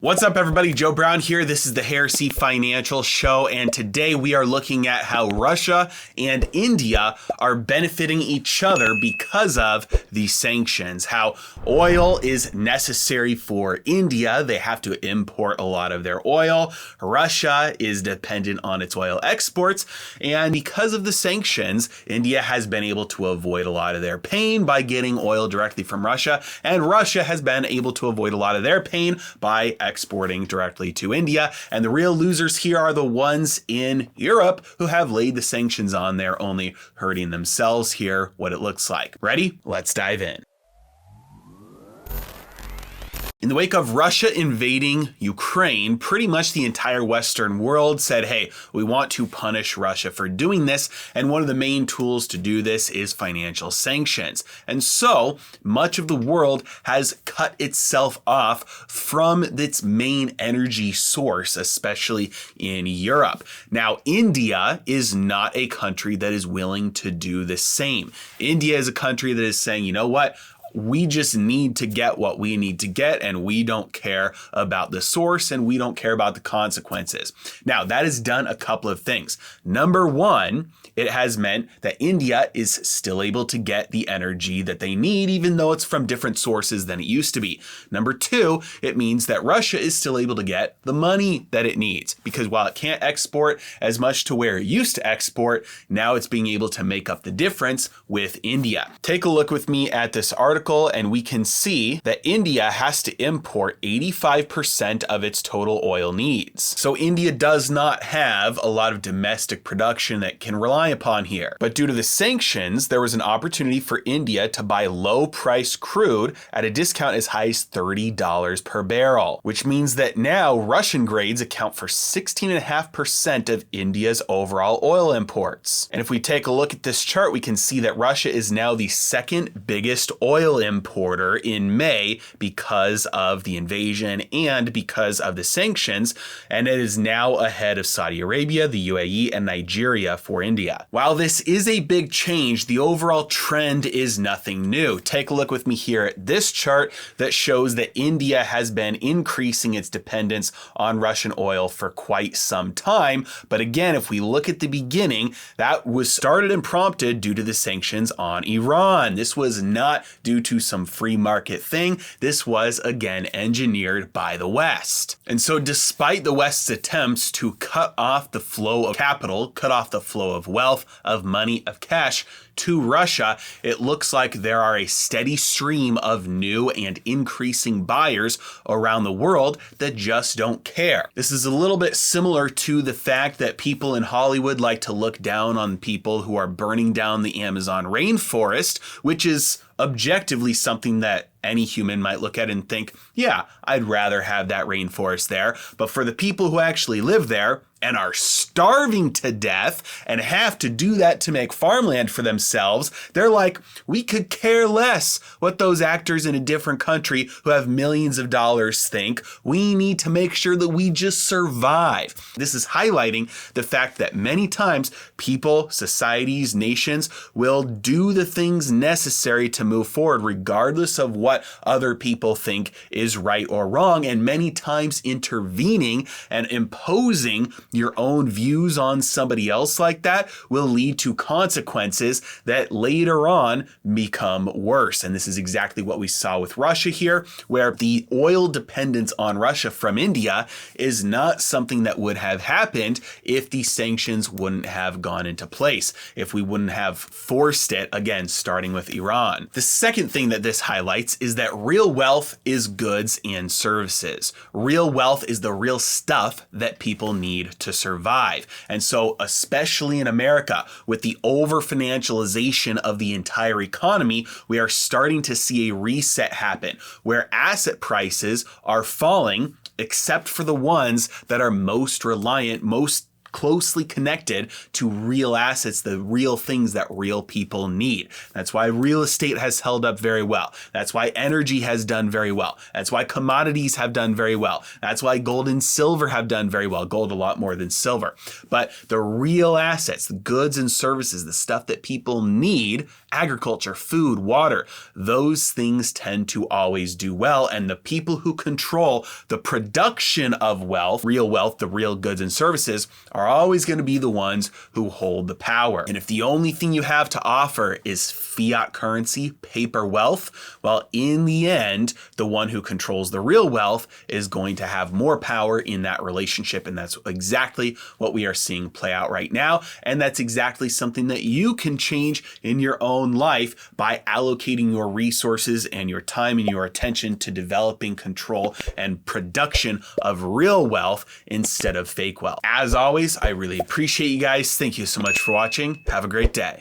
What's up, everybody? Joe Brown here. This is the Heresy Financial Show, and today we are looking at how Russia and India are benefiting each other because of the sanctions. How oil is necessary for India. They have to import a lot of their oil. Russia is dependent on its oil exports, and because of the sanctions, India has been able to avoid a lot of their pain by getting oil directly from Russia, and Russia has been able to avoid a lot of their pain by exporting directly to India. And the real losers here are the ones in Europe who have laid the sanctions on there, only hurting themselves here, what it looks like. Ready? Let's dive in. In the wake of Russia invading Ukraine, pretty much the entire Western world said, hey, we want to punish Russia for doing this. And one of the main tools to do this is financial sanctions. And so much of the world has cut itself off from its main energy source, especially in Europe. Now, India is not a country that is willing to do the same. India is a country that is saying, you know what? We just need to get what we need to get, and we don't care about the source, and we don't care about the consequences. Now, that has done a couple of things. Number one, it has meant that India is still able to get the energy that they need, even though it's from different sources than it used to be. Number two, it means that Russia is still able to get the money that it needs, because while it can't export as much to where it used to export, now it's being able to make up the difference with India. Take a look with me at this article, and we can see that India has to import 85% of its total oil needs. So India does not have a lot of domestic production that can rely upon here. But due to the sanctions, there was an opportunity for India to buy low-priced crude at a discount as high as $30 per barrel, which means that now Russian grades account for 16.5% of India's overall oil imports. And if we take a look at this chart, we can see that Russia is now the second biggest oil importer in May because of the invasion and because of the sanctions, and it is now ahead of Saudi Arabia, the UAE, and Nigeria for India. While this is a big change, the overall trend is nothing new. Take a look with me here at this chart that shows that India has been increasing its dependence on Russian oil for quite some time. But again, if we look at the beginning, that was started and prompted due to the sanctions on Iran. This was not due to some free market thing. This was, again, engineered by the West. And so despite the West's attempts to cut off the flow of capital, cut off the flow of wealth, of money, of cash to Russia, it looks like there are a steady stream of new and increasing buyers around the world that just don't care. This is a little bit similar to the fact that people in Hollywood like to look down on people who are burning down the Amazon rainforest, which is objectively something that any human might look at and think, yeah, I'd rather have that rainforest there. But for the people who actually live there and are starving to death and have to do that to make farmland for themselves, they're like, we could care less what those actors in a different country who have millions of dollars think. We need to make sure that we just survive. This is highlighting the fact that many times people, societies, nations will do the things necessary to move forward regardless of what other people think is right or wrong, and many times intervening and imposing your own views on somebody else like that will lead to consequences that later on become worse. And this is exactly what we saw with Russia here, where the oil dependence on Russia from India is not something that would have happened if the sanctions wouldn't have gone into place, if we wouldn't have forced it, again, starting with Iran. The second thing that this highlights is that real wealth is goods and services. Real wealth is the real stuff that people need to survive. And so, especially in America, with the over-financialization of the entire economy, we are starting to see a reset happen where asset prices are falling, except for the ones that are most reliant, most closely connected to real assets, the real things that real people need. That's why real estate has held up very well. That's why energy has done very well. That's why commodities have done very well. That's why gold and silver have done very well. Gold a lot more than silver. But the real assets, the goods and services, the stuff that people need, agriculture, food, water, those things tend to always do well. And the people who control the production of wealth, the real goods and services, are always going to be the ones who hold the power. And if the only thing you have to offer is fiat currency, paper wealth, well, in the end, the one who controls the real wealth is going to have more power in that relationship. And that's exactly what we are seeing play out right now. And that's exactly something that you can change in your own life by allocating your resources and your time and your attention to developing control and production of real wealth instead of fake wealth. As always, I really appreciate you guys. Thank you so much for watching. Have a great day.